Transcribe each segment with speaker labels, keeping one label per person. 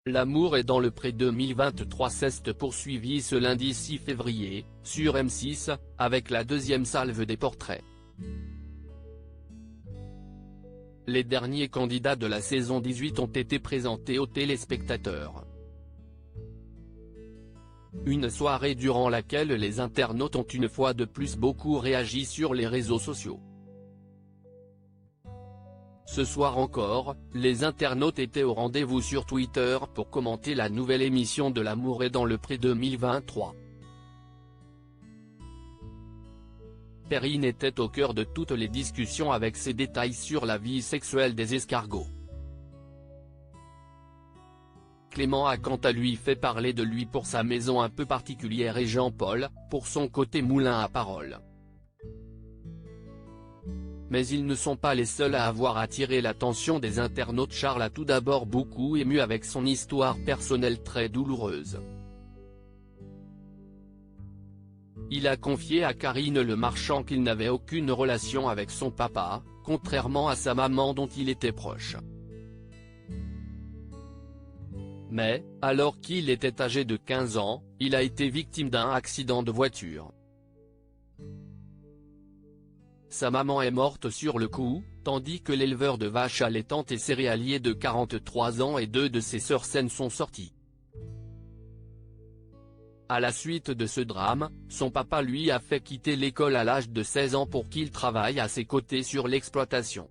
Speaker 1: L'amour est dans le pré 2023 s'est poursuivi ce lundi 6 février, sur M6, avec la deuxième salve des portraits. Les derniers candidats de la saison 18 ont été présentés aux téléspectateurs. Une soirée durant laquelle les internautes ont une fois de plus beaucoup réagi sur les réseaux sociaux. Ce soir encore, les internautes étaient au rendez-vous sur Twitter pour commenter la nouvelle émission de L'amour est dans le pré 2023. Perrine était au cœur de toutes les discussions avec ses détails sur la vie sexuelle des escargots. Clément a quant à lui fait parler de lui pour sa maison un peu particulière et Jean-Paul, pour son côté moulin à paroles. Mais ils ne sont pas les seuls à avoir attiré l'attention des internautes. Charles a tout d'abord beaucoup ému avec son histoire personnelle très douloureuse. Il a confié à Karine Le Marchand qu'il n'avait aucune relation avec son papa, contrairement à sa maman dont il était proche. Mais, alors qu'il était âgé de 15 ans, il a été victime d'un accident de voiture. Sa maman est morte sur le coup, tandis que l'éleveur de vaches allaitantes et céréalier de 43 ans et deux de ses sœurs saines sont sortis. À la suite de ce drame, son papa lui a fait quitter l'école à l'âge de 16 ans pour qu'il travaille à ses côtés sur l'exploitation.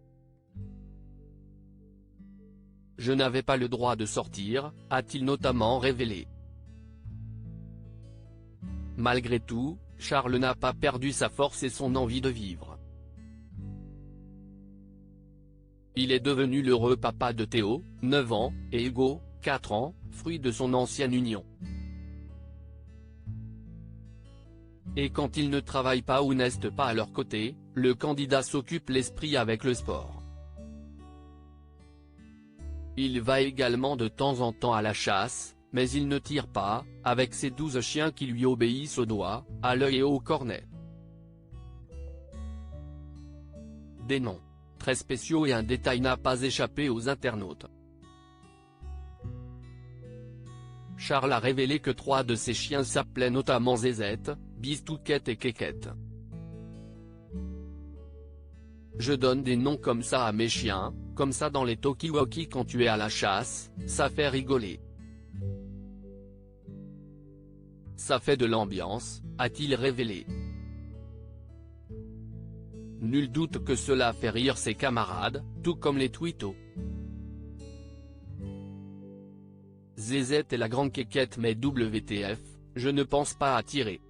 Speaker 1: Je n'avais pas le droit de sortir, a-t-il notamment révélé. Malgré tout, Charles n'a pas perdu sa force et son envie de vivre. Il est devenu l'heureux papa de Théo, 9 ans, et Hugo, 4 ans, fruit de son ancienne union. Et quand ils ne travaillent pas ou n'est pas à leur côté, le candidat s'occupe l'esprit avec le sport. Il va également de temps en temps à la chasse, mais il ne tire pas, avec ses 12 chiens qui lui obéissent au doigt, à l'œil et au cornet. Des noms très spéciaux et un détail n'a pas échappé aux internautes. Charles a révélé que 3 de ses chiens s'appelaient notamment Zézette, Bistouquette et Kékette. Je donne des noms comme ça à mes chiens, comme ça dans les talkie-walkie quand tu es à la chasse, ça fait rigoler. Ça fait de l'ambiance, a-t-il révélé. Nul doute que cela fait rire ses camarades, tout comme les twittos. Zézette et la grande Kékette mais WTF, je ne pense pas à tirer.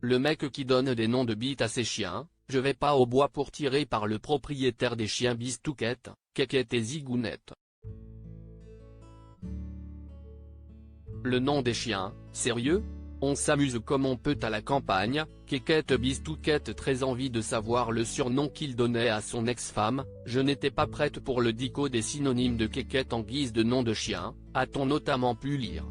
Speaker 1: Le mec qui donne des noms de bites à ses chiens, je vais pas au bois pour tirer par le propriétaire des chiens Bistouquette, Kékette et Zigounette. Le nom des chiens, sérieux? On s'amuse comme on peut à la campagne. Kékette Bistouquette très envie de savoir le surnom qu'il donnait à son ex-femme, je n'étais pas prête pour le dico des synonymes de Kékette en guise de nom de chien, a-t-on notamment pu lire.